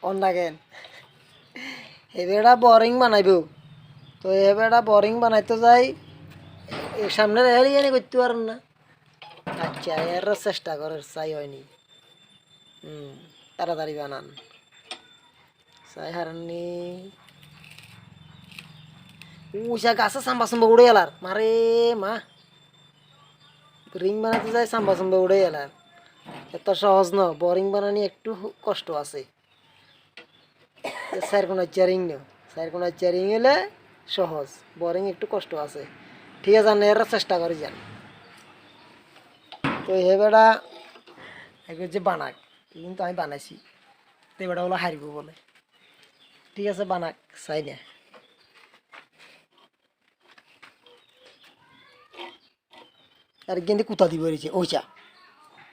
অন্যাকেন এবেড়া boring বানাইব তো এবেড়া boring বানাইতে যাই সামনে এনে করতে পারেন না আচ্ছা এর চেষ্টা করার চাই হয়নি তাড়াতাড়ি বানান চাই হারাননি উষা গাছে সাম্বা সাম্বা উড়ে এলার মারে মা রিং বানাতে যাই সাম্বা সাম্বা উড়ে এলার এত সহজ ন বোরিং বানানি একটু কষ্ট আছে চার কোনা রিং নেও চার কোনা রিং হলে সহজ বোরিং একটু কষ্ট আছে ঠিক আছে এর চেষ্টা করে যান তো এবেড়া এগুলো যে বানাক কিন্তু আমি বানাইছি তো এবেড়া হলো হারিব বলে ঠিক আছে বানাক চাই না আর কিন্তু কুতা দি বেরিয়েছে ওইচা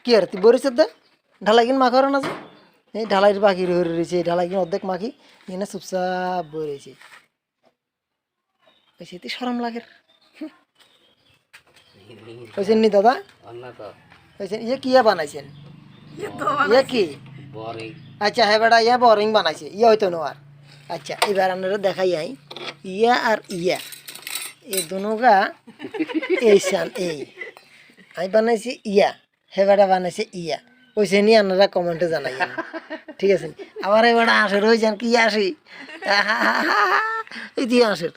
কি আর তুই বেরিয়েছে দে ঢালাই কিন মাখার না যে এই ঢালাইয়ের বাকি রয়েছে ঢালাই কিন অর্ধেক মাখি এনে চুপচাপ বেরিয়েছে সেটি সরম লাগে হয়েছেন নি দাদা হয়েছেন ইয়ে কিয়া বানাইছেন ইয়ে কি আচ্ছা হ্যাঁ বেটা ইয়া বোরিং বানাইছে ইয়ে হয়তো নোয়ার আচ্ছা এবার আপনারা দেখাই আই ইয়া আর ইয়া এই দুনোগা এই সান এই আমি বানাইছি ইয়া হেবাটা বানাইছে ইয়া ওইসে নিয়ে আপনারা কমেন্টে জানাই ঠিক আছে আবার এবার আসে রয়েছেন কি আসি এই দিয়ে আসের